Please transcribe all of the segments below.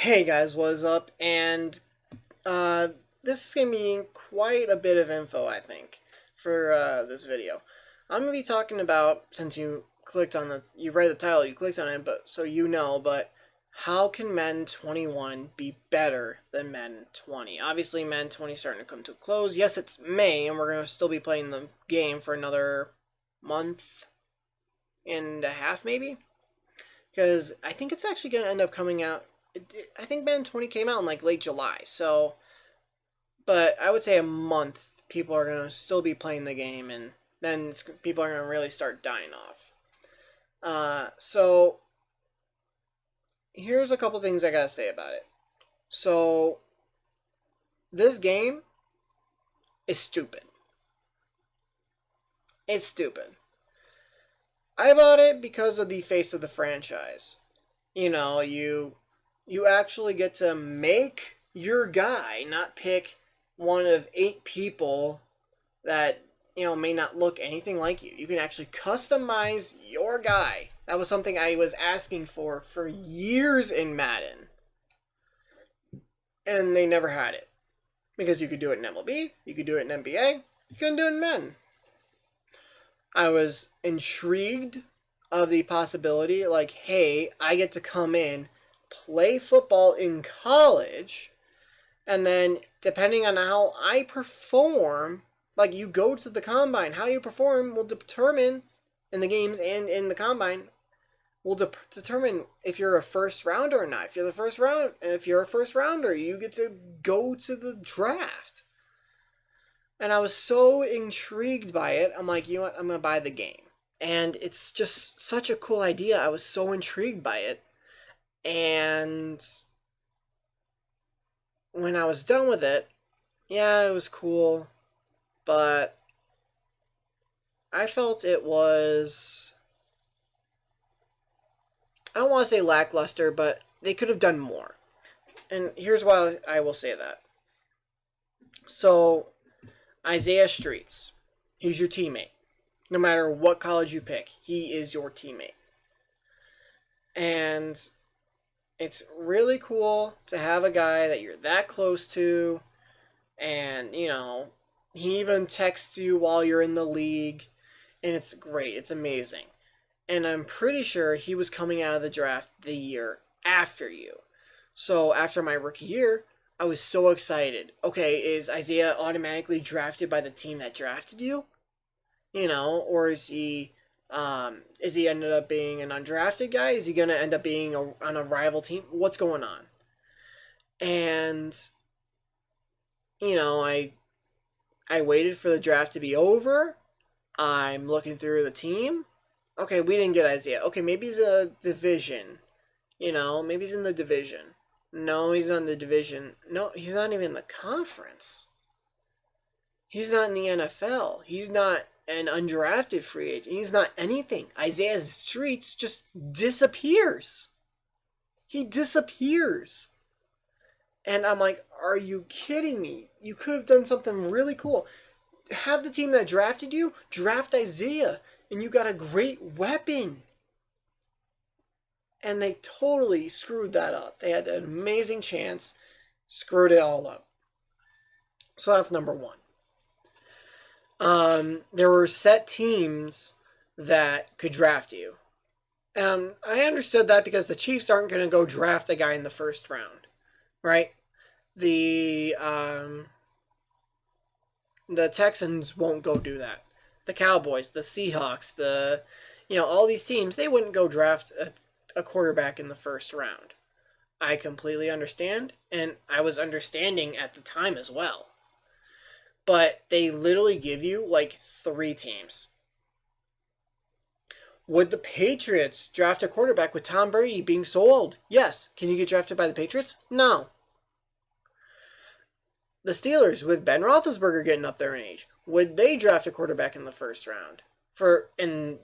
Hey guys, what is up? And this is gonna be quite a bit of info, I think, for this video. I'm gonna be talking about, since you clicked on you read the title, you clicked on it, but so you know, but how can Madden 21 be better than Madden 20? Obviously, Madden 20 is starting to come to a close. Yes, it's May, and we're gonna still be playing the game for another month and a half, maybe, because I think it's actually gonna end up coming out. I think Madden 20 came out in like late July, so, but I would say a month people are going to still be playing the game, and then people are going to really start dying off. So here's a couple things I got to say about it. So this game is stupid. It's stupid. I bought it because of the face of the franchise. You know, you actually get to make your guy, not pick one of 8 people that, may not look anything like you. You can actually customize your guy. That was something I was asking for years in Madden. And they never had it. Because you could do it in MLB, you could do it in NBA, you couldn't do it in Madden. I was intrigued of the possibility, like, hey, I get to come in, play football in college, and then depending on how I perform, like, you go to the combine, how you perform will determine in the games and in the combine will determine if you're a first rounder or not. If you're a first rounder, you get to go to the draft. And I was so intrigued by it. I'm like, you know what? I'm gonna buy the game. And it's just such a cool idea. I was so intrigued by it. And when I was done with it, yeah, it was cool, but I felt it was, I don't want to say lackluster, but they could have done more. And here's why I will say that. So, Isaiah Streets, he's your teammate. No matter what college you pick, he is your teammate. And it's really cool to have a guy that you're that close to, and, he even texts you while you're in the league, and it's great. It's amazing. And I'm pretty sure he was coming out of the draft the year after you. So after my rookie year, I was so excited. Okay, is Isaiah automatically drafted by the team that drafted you? Or is he ended up being an undrafted guy? Is he going to end up being on a rival team? What's going on? And, I waited for the draft to be over. I'm looking through the team. Okay, we didn't get Isaiah. Okay, maybe he's a division. Maybe he's in the division. No, he's not in the division. No, he's not even in the conference. He's not in the NFL. He's not an undrafted free agent. He's not anything. Isaiah Streets just disappears. He disappears. And I'm like, are you kidding me? You could have done something really cool. Have the team that drafted you draft Isaiah, and you got a great weapon. And they totally screwed that up. They had an amazing chance, screwed it all up. So that's number one. There were set teams that could draft you. I understood that because the Chiefs aren't going to go draft a guy in the first round, right? The Texans won't go do that. The Cowboys, the Seahawks, all these teams, they wouldn't go draft a quarterback in the first round. I completely understand, and I was understanding at the time as well. But they literally give you like 3 teams. Would the Patriots draft a quarterback with Tom Brady being so old? Yes. Can you get drafted by the Patriots? No. The Steelers, with Ben Roethlisberger getting up there in age, would they draft a quarterback in the first round in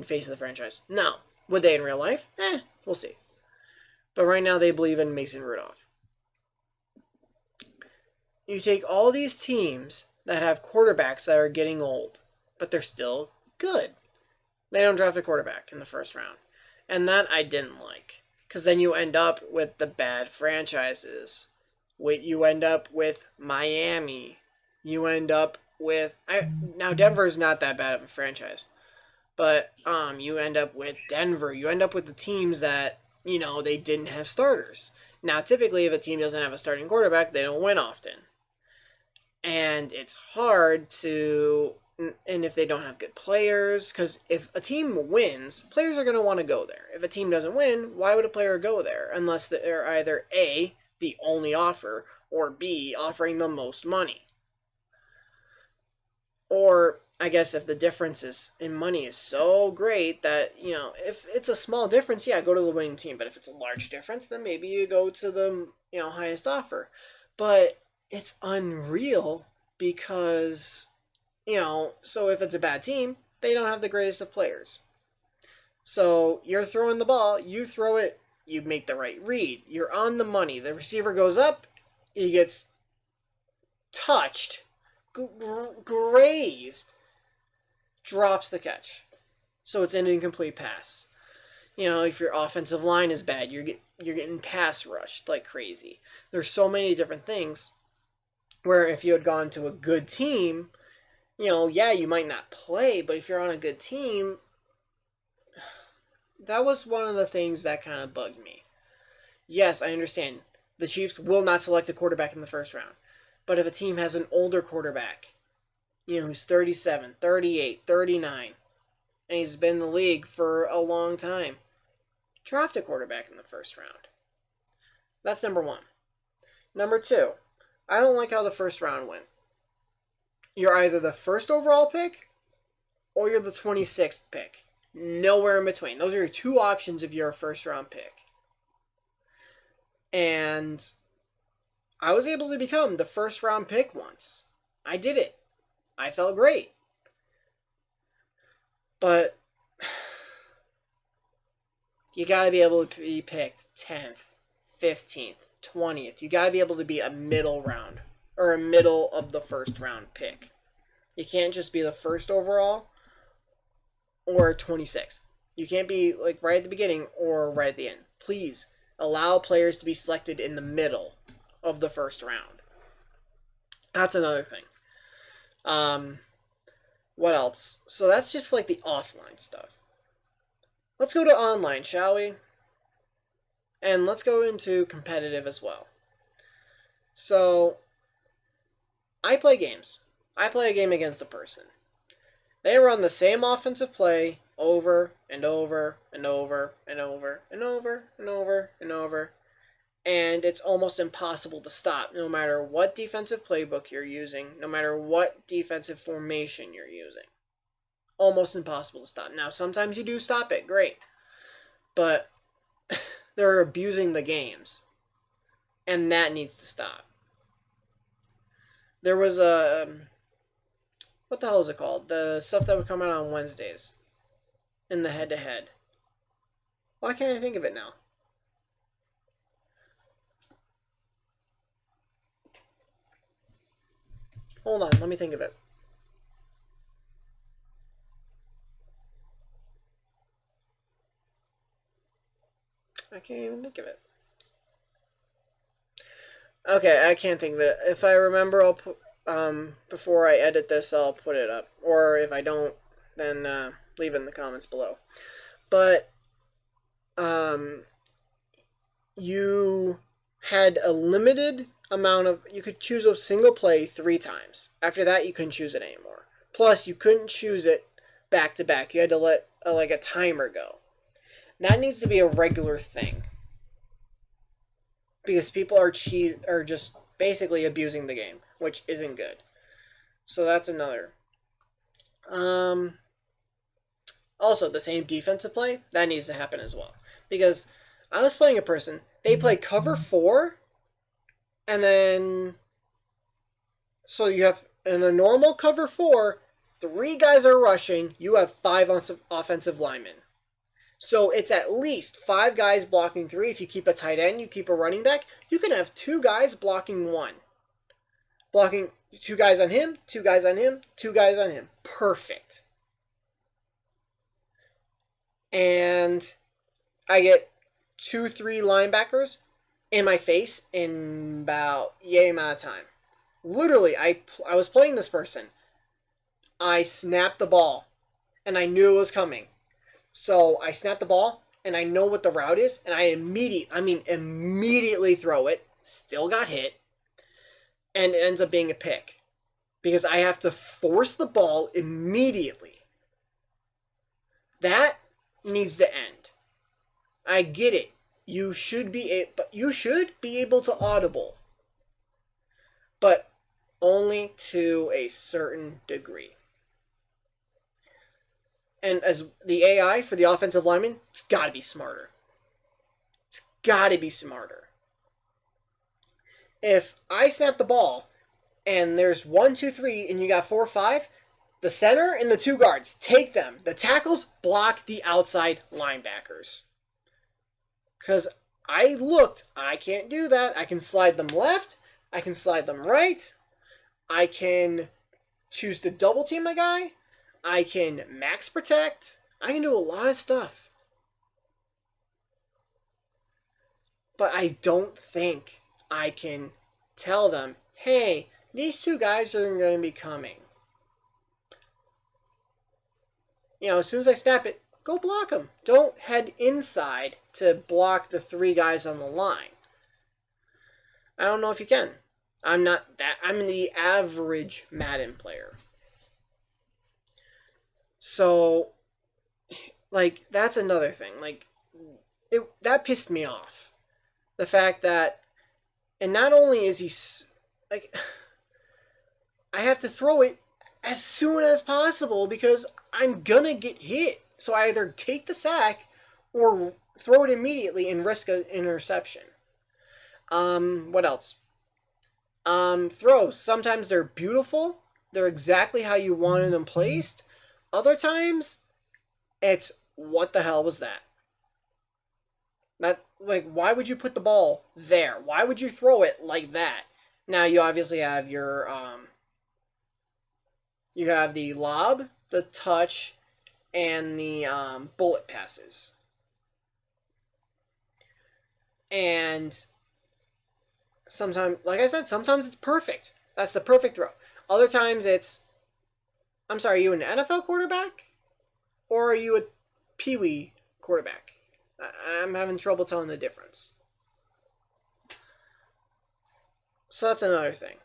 face of the franchise? No. Would they in real life? We'll see. But right now they believe in Mason Rudolph. You take all these teams that have quarterbacks that are getting old, but they're still good. They don't draft a quarterback in the first round. And that I didn't like. Because then you end up with the bad franchises. You end up with Miami. You end up with now Denver is not that bad of a franchise, but you end up with Denver. You end up with the teams that they didn't have starters. Now, typically, if a team doesn't have a starting quarterback, they don't win often, and it's hard to. And if they don't have good players, because if a team wins, players are going to want to go there. If a team doesn't win, why would a player go there? Unless they're either A, the only offer, or B, offering the most money. Or, I guess if the difference in money is so great that, if it's a small difference, yeah, go to the winning team. But if it's a large difference, then maybe you go to the, highest offer. But it's unreal because... so if it's a bad team, they don't have the greatest of players. So you're throwing the ball, you throw it, you make the right read. You're on the money. The receiver goes up, he gets touched, grazed, drops the catch. So it's an incomplete pass. If your offensive line is bad, you're getting pass rushed like crazy. There's so many different things where if you had gone to a good team, yeah, you might not play, but if you're on a good team, that was one of the things that kind of bugged me. Yes, I understand. The Chiefs will not select a quarterback in the first round. But if a team has an older quarterback, who's 37, 38, 39, and he's been in the league for a long time, draft a quarterback in the first round. That's number one. Number two, I don't like how the first round went. You're either the first overall pick or you're the 26th pick. Nowhere in between. Those are your two options if you're a first round pick. And I was able to become the first round pick once. I did it. I felt great. But you got to be able to be picked 10th, 15th, 20th. You got to be able to be a middle round. Or a middle of the first round pick. You can't just be the first overall or 26th. You can't be like right at the beginning or right at the end. Please allow players to be selected in the middle of the first round. That's another thing. What else? So that's just like the offline stuff. Let's go to online, shall we? And let's go into competitive as well. So I play games. I play a game against a person. They run the same offensive play over and over and over and over and over and over and over. And it's almost impossible to stop, no matter what defensive playbook you're using, no matter what defensive formation you're using. Almost impossible to stop. Now, sometimes you do stop it, great. But they're abusing the games. And that needs to stop. There was a... what the hell is it called? The stuff that would come out on Wednesdays. In the head-to-head. Why can't I think of it now? Hold on, let me think of it. I can't even think of it. Okay, I can't think of it. If I remember, I'll put... before I edit this, I'll put it up. Or if I don't, then leave it in the comments below. But you had a limited amount of... you could choose a single play 3 times. After that, you couldn't choose it anymore. Plus, you couldn't choose it back to back. You had to let like a timer go. That needs to be a regular thing. Because people are just basically abusing the game, which isn't good. So that's another. Also, the same defensive play, that needs to happen as well. Because I was playing a person, they play cover 4, and then... so you have, in a normal cover 4, 3 guys are rushing, you have 5 offensive linemen. So it's at least 5 guys blocking 3. If you keep a tight end, you keep a running back, you can have 2 guys blocking 1. Blocking 2 guys on him, 2 guys on him, 2 guys on him. Perfect. And I get 2-3 linebackers in my face in about yay amount of time. Literally, I was playing this person. I snapped the ball, and I knew it was coming. So I snapped the ball, and I know what the route is, and I immediately throw it. Still got hit, and it ends up being a pick. Because I have to force the ball immediately. That needs to end. I get it. You should be able to audible. But only to a certain degree. And as the AI for the offensive lineman, it's got to be smarter. It's got to be smarter. If I snap the ball and there's 1, 2, 3, and you got 4, 5, the center and the 2 guards, take them. The tackles block the outside linebackers. Because I looked, I can't do that. I can slide them left. I can slide them right. I can choose to double team a guy. I can max protect. I can do a lot of stuff. But I don't think I can tell them, hey, these 2 guys are going to be coming. As soon as I snap it, go block them. Don't head inside to block the 3 guys on the line. I don't know if you can. I'm the average Madden player. So, that's another thing. That pissed me off. The fact that, and not only is he, I have to throw it as soon as possible because I'm gonna get hit. So I either take the sack or throw it immediately and risk an interception. What else? Throws. Sometimes they're beautiful. They're exactly how you wanted them placed. Other times, it's, what the hell was that? Why would you put the ball there? Why would you throw it like that? Now, you obviously have your, you have the lob, the touch, and the, bullet passes. And sometimes, like I said, sometimes it's perfect. That's the perfect throw. Other times it's, I'm sorry, are you an NFL quarterback? Or are you a Pee-wee quarterback? I'm having trouble telling the difference. So that's another thing.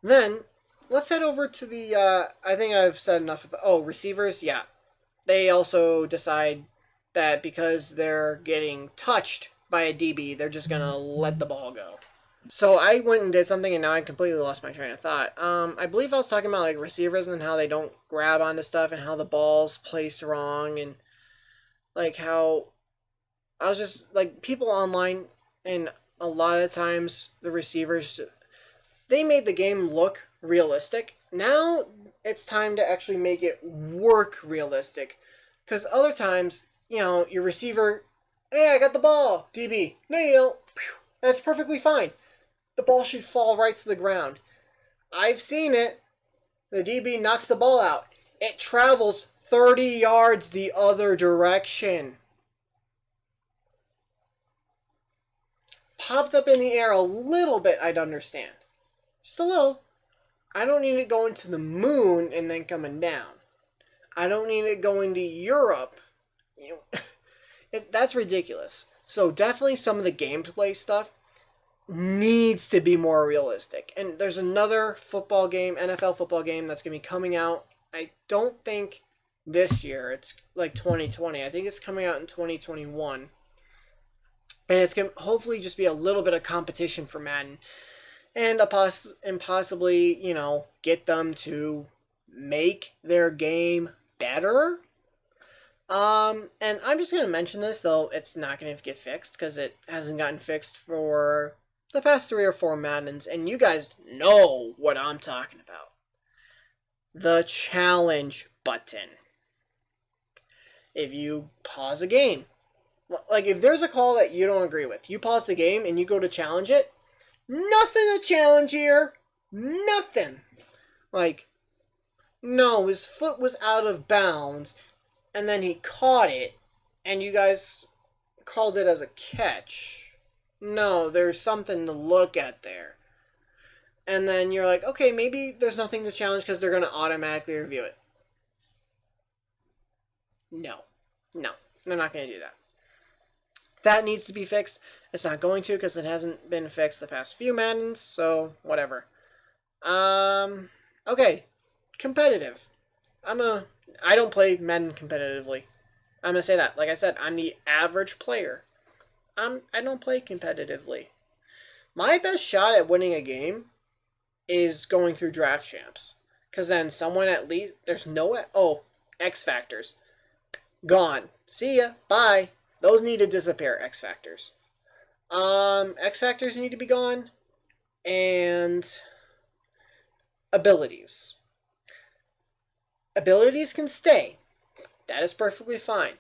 Then, let's head over to the, I think I've said enough about, receivers, yeah. They also decide that because they're getting touched by a DB, they're just going to let the ball go. So I went and did something, and now I completely lost my train of thought. I believe I was talking about receivers and how they don't grab onto stuff and how the ball's placed wrong, and how I was just people online, and a lot of times the receivers, they made the game look realistic. Now it's time to actually make it work realistic, because other times your receiver, hey, I got the ball, DB. No, you don't. That's perfectly fine. The ball should fall right to the ground. I've seen it. The DB knocks the ball out. It travels 30 yards the other direction. Popped up in the air a little bit, I'd understand. Just a little. I don't need it going to the moon and then coming down. I don't need it going to Europe. That's ridiculous. So definitely some of the gameplay stuff needs to be more realistic. And there's another football game, NFL football game, that's going to be coming out. I don't think this year. It's 2020. I think it's coming out in 2021. And it's going to hopefully just be a little bit of competition for Madden. And possibly, get them to make their game better. And I'm just going to mention this, though it's not going to get fixed, because it hasn't gotten fixed for the past 3 or 4 Maddens, and you guys know what I'm talking about. The challenge button. If you pause a game, if there's a call that you don't agree with, you pause the game and you go to challenge it, nothing to challenge here. Nothing. No, his foot was out of bounds, and then he caught it, and you guys called it as a catch. No, there's something to look at there. And then you're like, okay, maybe there's nothing to challenge because they're going to automatically review it. No. No. They're not going to do that. That needs to be fixed. It's not going to because it hasn't been fixed the past few Maddens, so whatever. Okay. Competitive. I don't play Madden competitively. I'm going to say that. Like I said, I'm the average player. I don't play competitively. My best shot at winning a game is going through draft champs. Because then someone at least... There's no... Oh, X Factors. Gone. See ya. Bye. Those need to disappear, X Factors. X Factors need to be gone. And... Abilities. Abilities can stay. That is perfectly fine.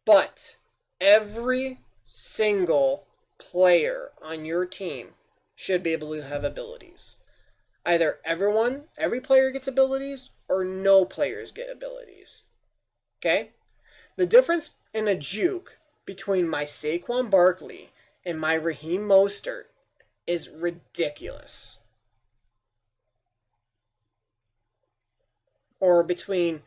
But every single player on your team should be able to have abilities. Either every player gets abilities, or no players get abilities. Okay? The difference in a juke between my Saquon Barkley and my Raheem Mostert is ridiculous. Or between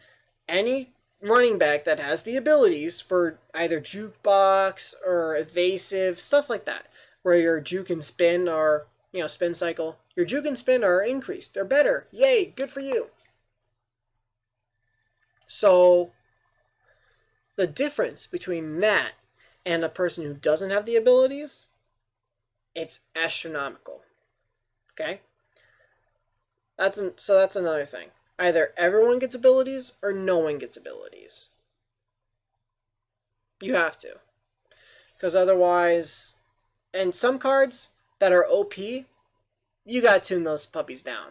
any running back that has the abilities for either jukebox or evasive, stuff like that, where your juke and spin are, spin cycle. Your juke and spin are increased. They're better. Yay, good for you. So, the difference between that and a person who doesn't have the abilities, it's astronomical. Okay? So that's another thing. Either everyone gets abilities or no one gets abilities. You have to. Because otherwise... And some cards that are OP, you gotta tune those puppies down.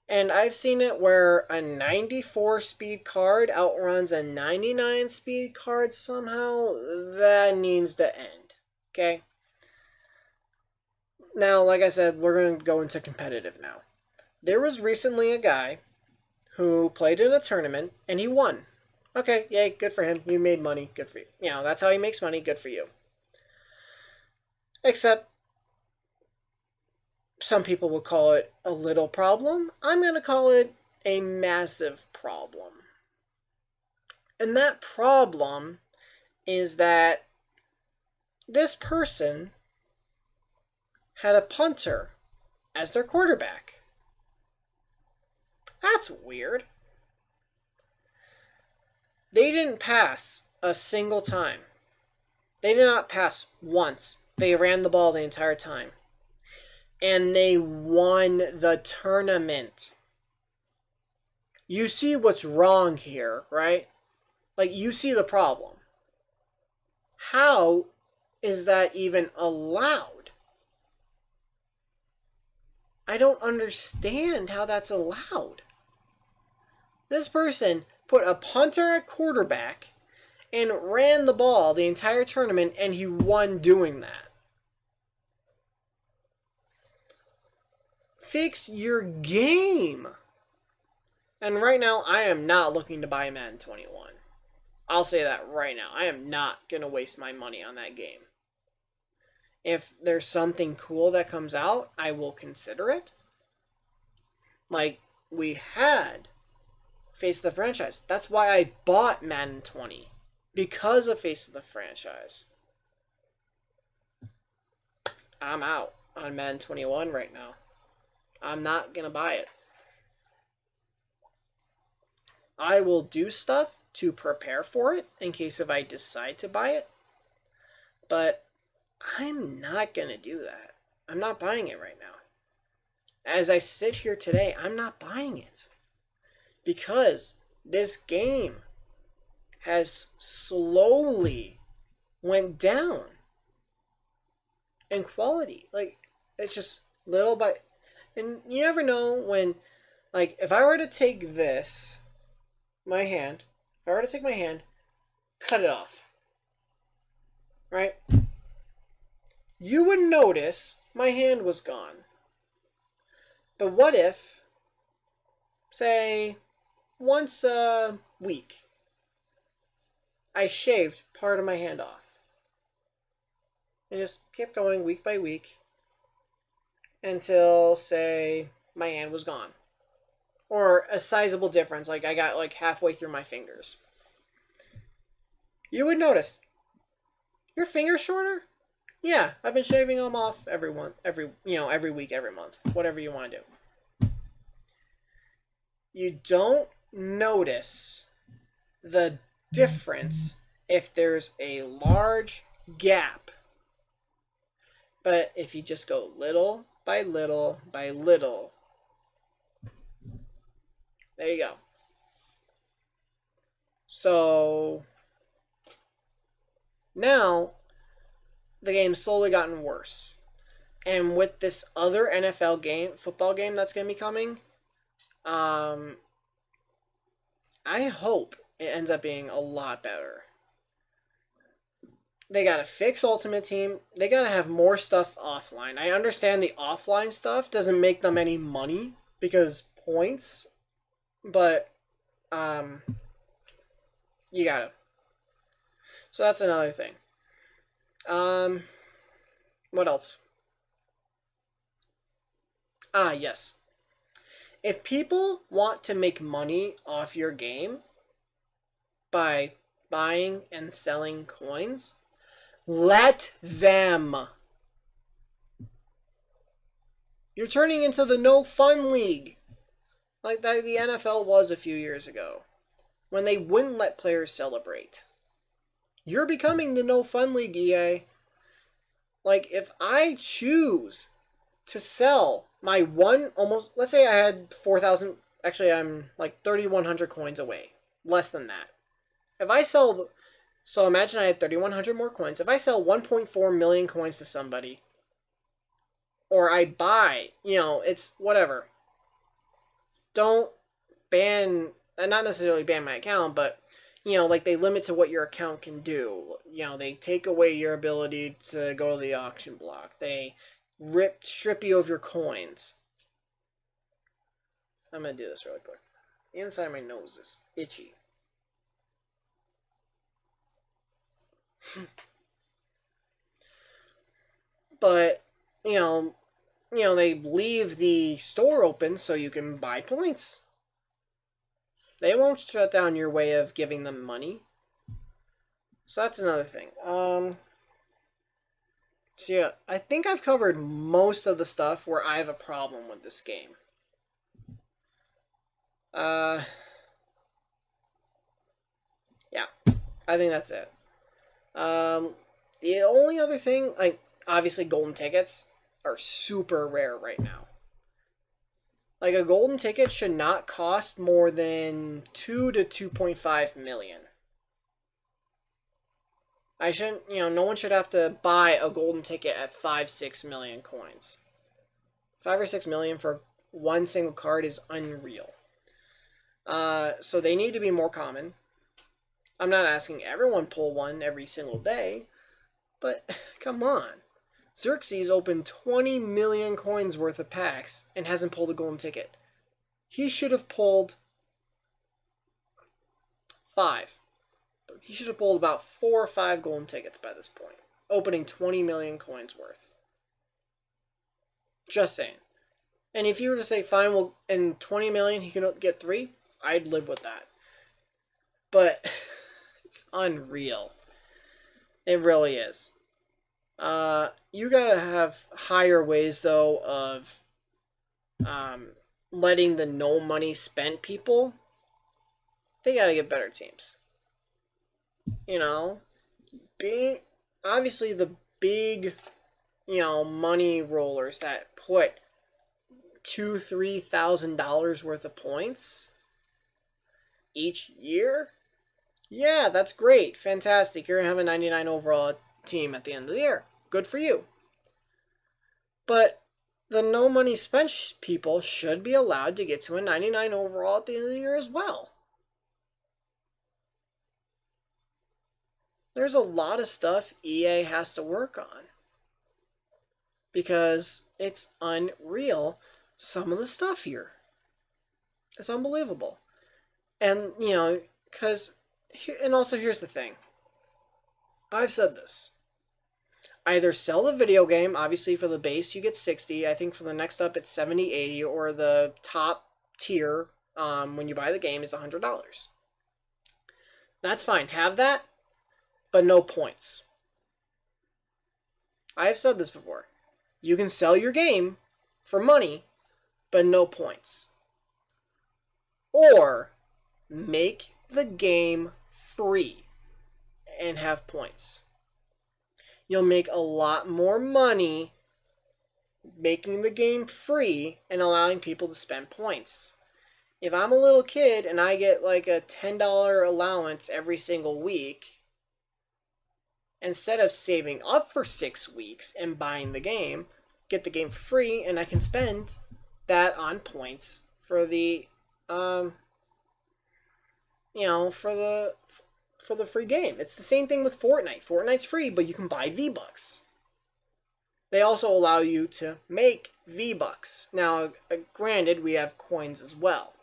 And I've seen it where a 94 speed card outruns a 99 speed card somehow. That needs to end. Okay? Now, like I said, we're going to go into competitive now. There was recently a guy who played in a tournament and he won. Okay, yay, good for him. You made money. Good for you. That's how he makes money. Good for you. Except, some people would call it a little problem. I'm going to call it a massive problem. And that problem is that this person had a punter as their quarterback. That's weird. They didn't pass a single time. They did not pass once. They ran the ball the entire time. And they won the tournament. You see what's wrong here, right? Like, you see the problem. How is that even allowed? I don't understand how that's allowed. This person put a punter at quarterback and ran the ball the entire tournament, and he won doing that. Fix your game. And right now, I am not looking to buy Madden 21. I'll say that right now. I am not going to waste my money on that game. If there's something cool that comes out, I will consider it. Like, we had Face of the Franchise. That's why I bought Madden 20. Because of Face of the Franchise. I'm out on Madden 21 right now. I'm not going to buy it. I will do stuff to prepare for it in case if I decide to buy it. But I'm not going to do that. I'm not buying it right now. As I sit here today, I'm not buying it. Because this game has slowly went down in quality. Like, it's just little by... And you never know when... Like, if I were to take this, my hand, cut it off. Right? You would notice my hand was gone. But what if, say, once a week, I shaved part of my hand off. And just kept going week by week until, say, my hand was gone. Or a sizable difference, like I got like halfway through my fingers. You would notice, your finger's shorter? Yeah, I've been shaving them off every week, every month, whatever you want to do. You don't notice the difference if there's a large gap. But if you just go little by little by little, there you go. So now the game's slowly gotten worse. And with this other NFL game, football game that's going to be coming, I hope it ends up being a lot better. They gotta fix Ultimate Team. They gotta have more stuff offline. I understand the offline stuff doesn't make them any money because points, but you gotta. So that's another thing. What else? Yes. If people want to make money off your game by buying and selling coins, let them. You're turning into the no fun league, like that the NFL was a few years ago, when they wouldn't let players celebrate. You're becoming the no fun league, EA. Like, if I choose to sell my let's say I had 4,000, actually I'm like 3,100 coins away, less than that. If I sell, so imagine I had 3,100 more coins. If I sell 1.4 million coins to somebody, or I buy, it's whatever. Don't ban, not necessarily ban my account, but, like they limit to what your account can do. They take away your ability to go to the auction block. They strip you of your coins. I'm going to do this really quick. The inside of my nose is itchy. But, they leave the store open so you can buy points. They won't shut down your way of giving them money. So that's another thing. So yeah, I think I've covered most of the stuff where I have a problem with this game. Yeah, I think that's it. The only other thing, like, obviously golden tickets are super rare right now. Like, a golden ticket should not cost more than 2 to 2.5 million. I shouldn't, no one should have to buy a golden ticket at 5-6 million coins. 5 or 6 million for one single card is unreal. So they need to be more common. I'm not asking everyone pull one every single day, but come on. Xerxes opened 20 million coins worth of packs and hasn't pulled a golden ticket. He should have pulled 5. He should have pulled about 4 or 5 golden tickets by this point, opening 20 million coins worth. Just saying. And if you were to say, fine, well, in 20 million he can get 3, I'd live with that. But it's unreal. It really is. You gotta have higher ways, though, of letting the no money spent people. They gotta get better teams. Obviously the big, money rollers that put $2,000-$3,000 worth of points each year. Yeah, that's great. Fantastic. You're going to have a 99 overall team at the end of the year. Good for you. But the no money spent people should be allowed to get to a 99 overall at the end of the year as well. There's a lot of stuff EA has to work on. Because it's unreal, some of the stuff here. It's unbelievable. And, and also here's the thing. I've said this. Either sell the video game, obviously for the base you get 60, I think for the next up it's 70, 80, or the top tier when you buy the game is $100. That's fine, have that, but no points. I have said this before. You can sell your game for money, but no points. Or make the game free and have points. You'll make a lot more money making the game free and allowing people to spend points. If I'm a little kid and I get like a $10 allowance every single week, instead of saving up for 6 weeks and buying the game, get the game for free, and I can spend that on points for the for the free game. It's the same thing with Fortnite. Fortnite's free, but you can buy V-Bucks. They also allow you to make V-Bucks. Now, granted, we have coins as well.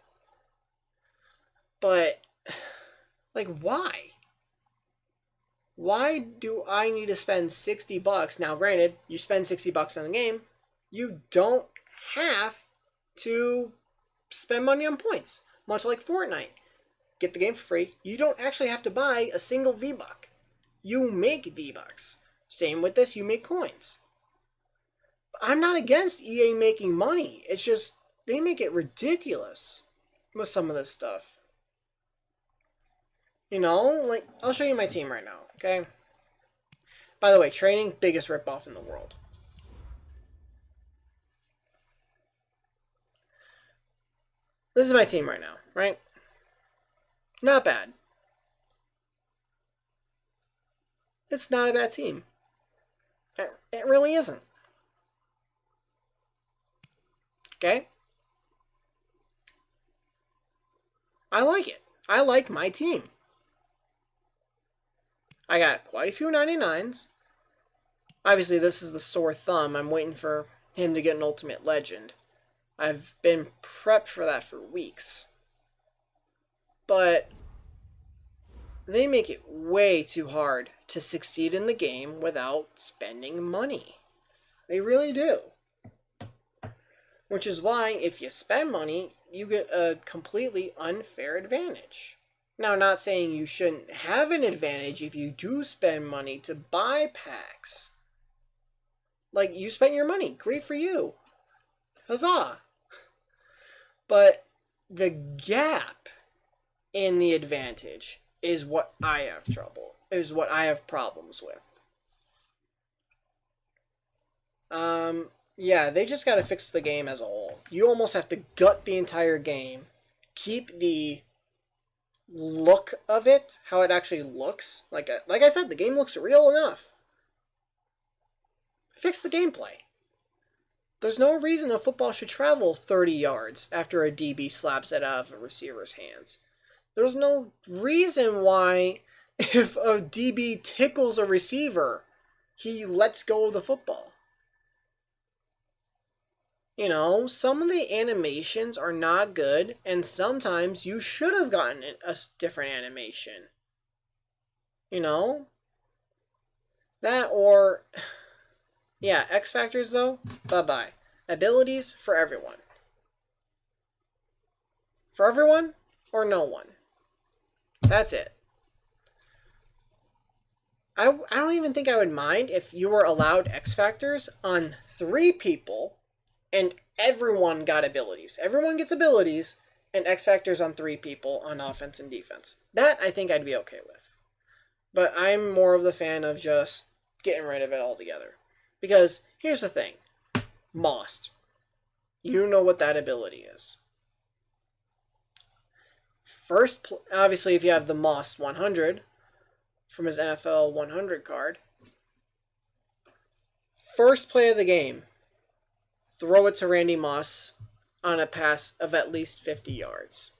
But, like, why? Why do I need to spend $60? Now, granted, you spend $60 on the game, you don't have to spend money on points. Much like Fortnite. Get the game for free. You don't actually have to buy a single V-Buck. You make V-Bucks. Same with this, you make coins. I'm not against EA making money. It's just, they make it ridiculous with some of this stuff. You know, like, I'll show you my team right now, okay? By the way, training, biggest ripoff in the world. This is my team right now, right? Not bad. It's not a bad team. It really isn't. Okay? I like it. I like my team. I got quite a few 99s. Obviously, this is the sore thumb. I'm waiting for him to get an Ultimate Legend. I've been prepped for that for weeks. But they make it way too hard to succeed in the game without spending money. They really do. Which is why, if you spend money, you get a completely unfair advantage. Now, not saying you shouldn't have an advantage if you do spend money to buy packs. Like, you spent your money. Great for you. Huzzah. But the gap in the advantage is what I have problems with. Yeah, they just gotta fix the game as a whole. You almost have to gut the entire game, keep the look of it, how it actually looks. Like I said, the game looks real enough. Fix the gameplay. There's no reason a football should travel 30 yards after a DB slaps it out of a receiver's hands. There's no reason why, if a DB tickles a receiver, he lets go of the football. You know, some of the animations are not good, and sometimes you should have gotten a different animation. You know? That or... Yeah, X Factors though, bye-bye. Abilities for everyone. For everyone or no one. That's it. I don't even think I would mind if you were allowed X Factors on 3 people and everyone got abilities. Everyone gets abilities and X Factors on 3 people on offense and defense. That I think I'd be okay with. But I'm more of the fan of just getting rid of it altogether. Because here's the thing. Most. You know what that ability is. First, obviously, if you have the Moss 100 from his NFL 100 card, first play of the game, throw it to Randy Moss on a pass of at least 50 yards.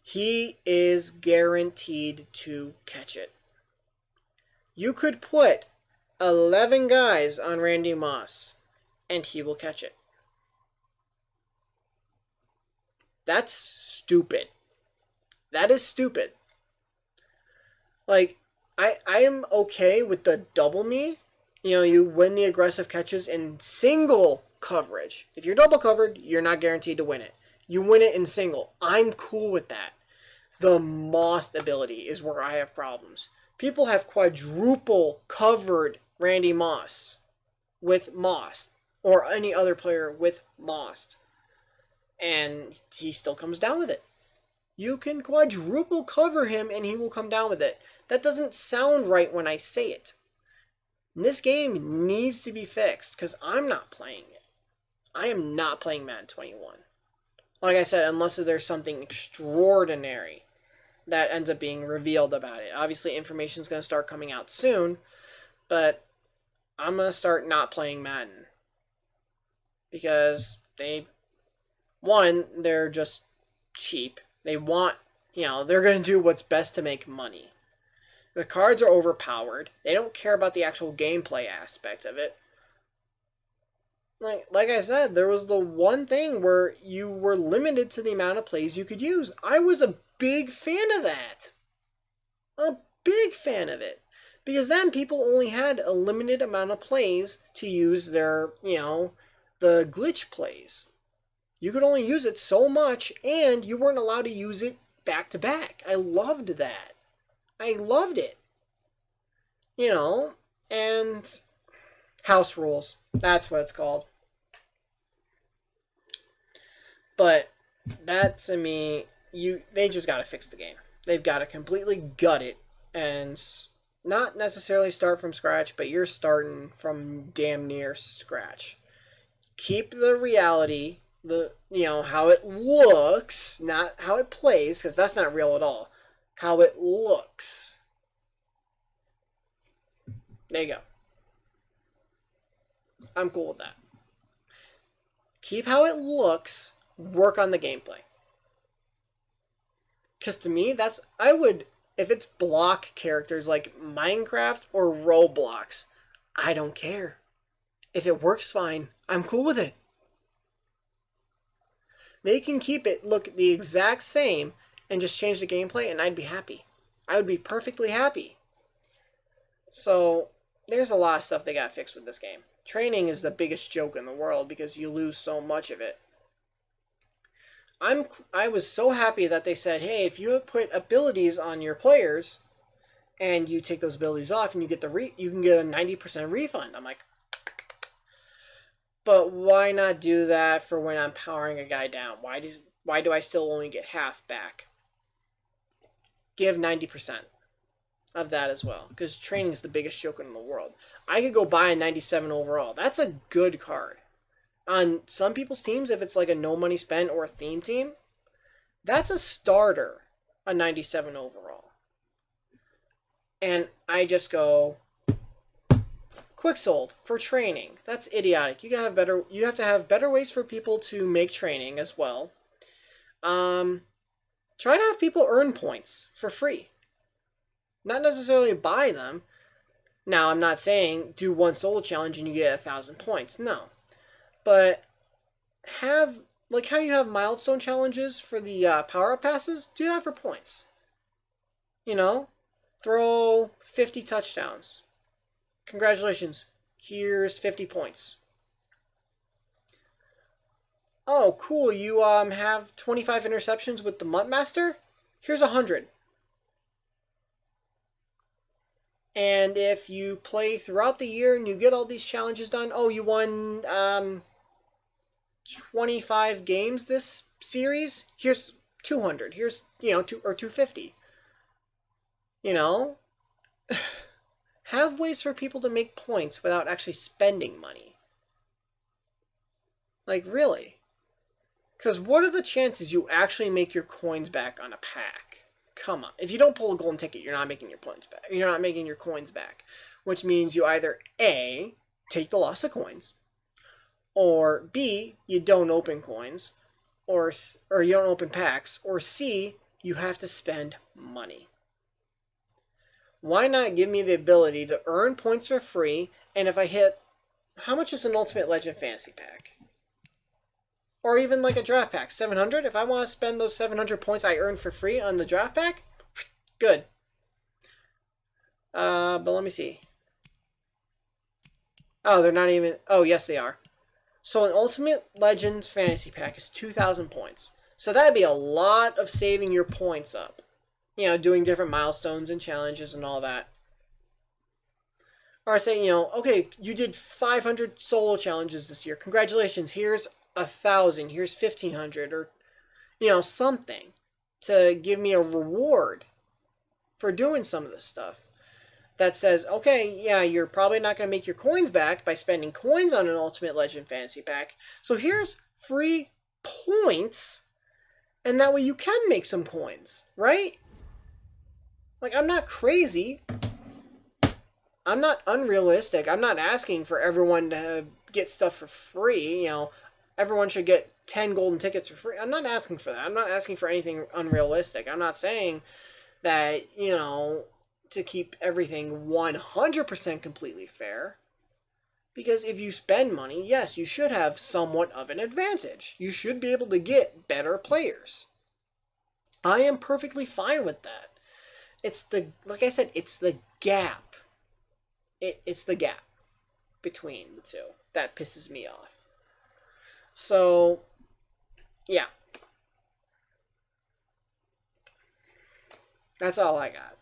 He is guaranteed to catch it. You could put 11 guys on Randy Moss, and he will catch it. That's stupid. That is stupid. Like, I am okay with the double me. You know, you win the aggressive catches in single coverage. If you're double covered, you're not guaranteed to win it. You win it in single. I'm cool with that. The Moss ability is where I have problems. People have quadruple covered Randy Moss with Moss or any other player with Moss, and he still comes down with it. You can quadruple cover him and he will come down with it. That doesn't sound right when I say it. This game needs to be fixed because I'm not playing it. I am not playing Madden 21. Like I said, unless there's something extraordinary that ends up being revealed about it. Obviously, information is going to start coming out soon, but I'm going to start not playing Madden. Because they're just cheap. They want, they're going to do what's best to make money. The cards are overpowered. They don't care about the actual gameplay aspect of it. Like I said, there was the one thing where you were limited to the amount of plays you could use. I was a big fan of that. A big fan of it. Because then people only had a limited amount of plays to use their, the glitch plays. You could only use it so much, and you weren't allowed to use it back to back. I loved that. I loved it. And house rules. That's what it's called. But that, to me, they just got to fix the game. They've got to completely gut it and not necessarily start from scratch, but you're starting from damn near scratch. Keep the reality, how it looks, not how it plays, because that's not real at all. How it looks. There you go. I'm cool with that. Keep how it looks, work on the gameplay. Because to me, if it's block characters like Minecraft or Roblox, I don't care. If it works fine, I'm cool with it. They can keep it look the exact same and just change the gameplay, and I'd be happy. I would be perfectly happy. So, there's a lot of stuff they got fixed with this game. Training is the biggest joke in the world because you lose so much of it. I was so happy that they said, hey, if you put abilities on your players and you take those abilities off and you get you can get a 90% refund. I'm like, but why not do that for when I'm powering a guy down? Why do I still only get half back? Give 90% of that as well, because training is the biggest joke in the world. I could go buy a 97 overall. That's a good card. On some people's teams, if it's like a no money spent or a theme team, that's a starter, a 97 overall. And I just go, quick sold for training. That's idiotic. You have to have better ways for people to make training as well. Try to have people earn points for free. Not necessarily buy them. Now, I'm not saying do one solo challenge and you get 1,000 points. No. But have, like how you have milestone challenges for the power-up passes, do that for points. Throw 50 touchdowns. Congratulations. Here's 50 points. Oh, cool. You have 25 interceptions with the Mutt Master? Here's 100. And if you play throughout the year and you get all these challenges done, oh, you won 25 games this series? Here's 200. Here's, 250. Have ways for people to make points without actually spending money. Like, really? Because what are the chances you actually make your coins back on a pack? Come on. If you don't pull a golden ticket, you're not making your points back. You're not making your coins back. Which means you either A, take the loss of coins, or B, you don't open coins, or you don't open packs, or C, you have to spend money. Why not give me the ability to earn points for free, and if I hit, how much is an Ultimate Legend Fantasy Pack? Or even like a draft pack, 700? If I want to spend those 700 points I earned for free on the draft pack, good. But let me see. Oh, they're not even... Oh, yes, they are. So an Ultimate Legends Fantasy Pack is 2,000 points. So that'd be a lot of saving your points up. You know, doing different milestones and challenges and all that. Or saying, you know, okay, you did 500 solo challenges this year. Congratulations. Here's 1,000. Here's 1,500. Or, you know, something to give me a reward for doing some of this stuff. That says, okay, yeah, you're probably not going to make your coins back by spending coins on an Ultimate Legend Fantasy Pack. So here's free points, and that way you can make some coins, right? Like, I'm not crazy. I'm not unrealistic. I'm not asking for everyone to get stuff for free. You know, everyone should get 10 golden tickets for free. I'm not asking for that. I'm not asking for anything unrealistic. I'm not saying that, you know, to keep everything 100% completely fair. Because if you spend money, yes, you should have somewhat of an advantage. You should be able to get better players. I am perfectly fine with that. It's the, like I said, it's the gap. It's the gap between the two that pisses me off. So, yeah. That's all I got.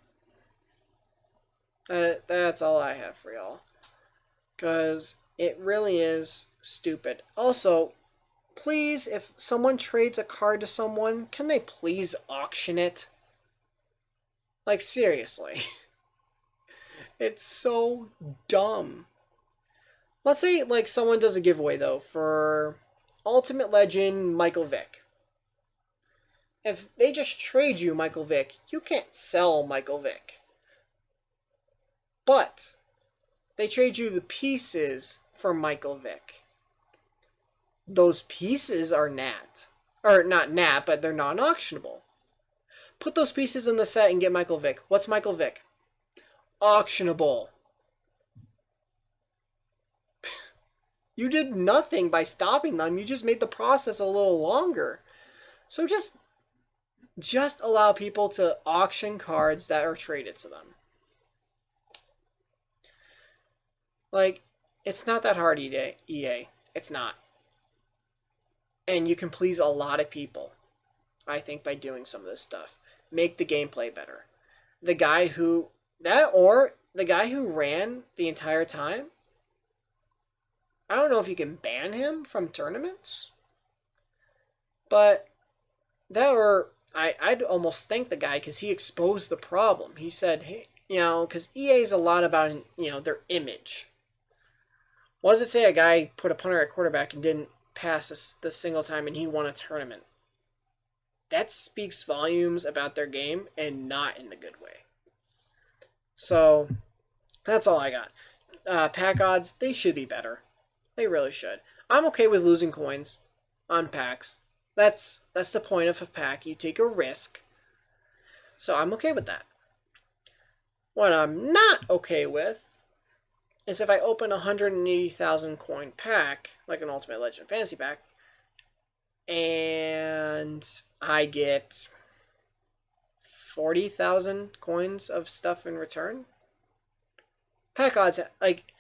That's all I have for y'all. Because it really is stupid. Also, please, if someone trades a card to someone, can they please auction it? Like, seriously. It's so dumb. Let's say, like, someone does a giveaway, though, for Ultimate Legend Michael Vick. If they just trade you Michael Vick, you can't sell Michael Vick. But they trade you the pieces for Michael Vick. Those pieces are NAT. Or not NAT, but they're non-auctionable. Put those pieces in the set and get Michael Vick. What's Michael Vick? Auctionable. You did nothing by stopping them. You just made the process a little longer. So just allow people to auction cards that are traded to them. Like, it's not that hard, EA. It's not. And you can please a lot of people, I think, by doing some of this stuff. Make the gameplay better. The guy who ran the entire time, I don't know if you can ban him from tournaments, but I'd almost thank the guy because he exposed the problem. He said, hey, you know, because EA is a lot about, you know, their image. What does it say? A guy put a punter at quarterback and didn't pass the single time and he won a tournament. That speaks volumes about their game and not in the good way. So, that's all I got. Pack odds, they should be better. They really should. I'm okay with losing coins on packs. That's the point of a pack. You take a risk. So I'm okay with that. What I'm not okay with is if I open a 180,000 coin pack, like an Ultimate Legend Fantasy Pack, and I get 40,000 coins of stuff in return. Pack odds, like,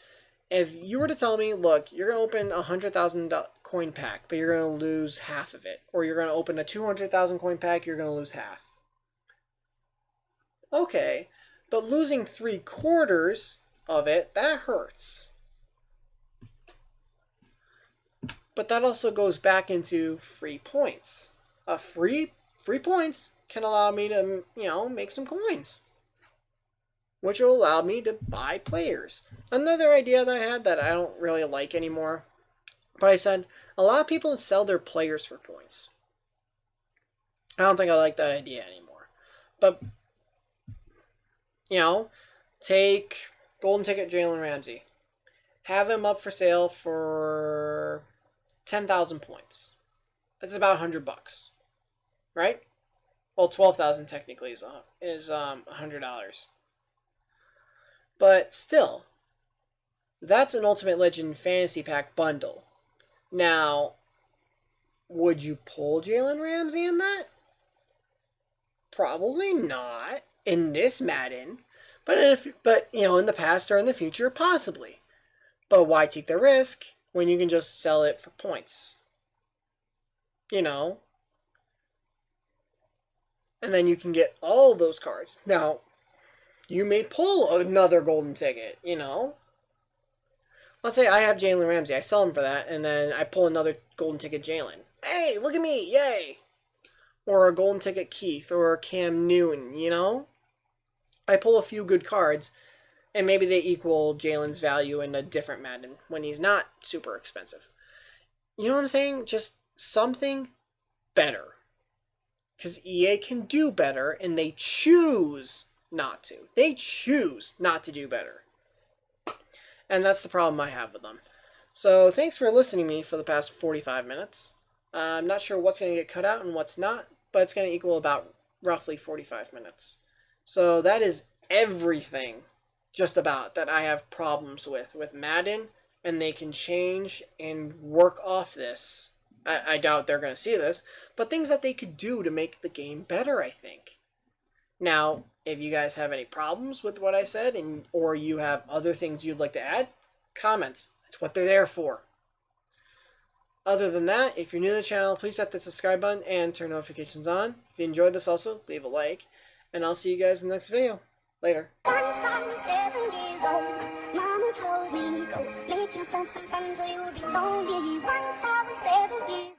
if you were to tell me, look, you're going to open a 100,000 coin pack, but you're going to lose half of it, or you're going to open a 200,000 coin pack, you're going to lose half. Okay, but losing 3/4 of it, that hurts. But that also goes back into free points. Free points can allow me to, you know, make some coins, which will allow me to buy players. Another idea that I had that I don't really like anymore, but I said, allow people to sell their players for points. I don't think I like that idea anymore. But, you know, take Golden Ticket Jalen Ramsey. Have him up for sale for 10,000 points. That's about $100, right? Well, 12,000 technically is $100. But still, that's an Ultimate Legend Fantasy Pack bundle. Now, would you pull Jalen Ramsey in that? Probably not in this Madden. But in the past or in the future, possibly. But why take the risk when you can just sell it for points? You know? And then you can get all those cards. Now, you may pull another golden ticket, Let's say I have Jalen Ramsey. I sell him for that, and then I pull another golden ticket Jalen. Hey, look at me, yay! Or a golden ticket Keith, or Cam Newton, I pull a few good cards, and maybe they equal Jalen's value in a different Madden when he's not super expensive. You know what I'm saying? Just something better. Because EA can do better, and they choose not to. They choose not to do better. And that's the problem I have with them. So thanks for listening to me for the past 45 minutes. I'm not sure what's going to get cut out and what's not, but it's going to equal about roughly 45 minutes. So that is everything just about that I have problems with Madden, and they can change and work off this. I doubt they're going to see this, but things that they could do to make the game better, I think. Now, if you guys have any problems with what I said, or you have other things you'd like to add, comments. That's what they're there for. Other than that, if you're new to the channel, please hit the subscribe button and turn notifications on. If you enjoyed this also, leave a like. And I'll see you guys in the next video. Later. Once I was 7 years old, Mama told me, go make yourself some friends or you'll be lonely. Once I was 7 years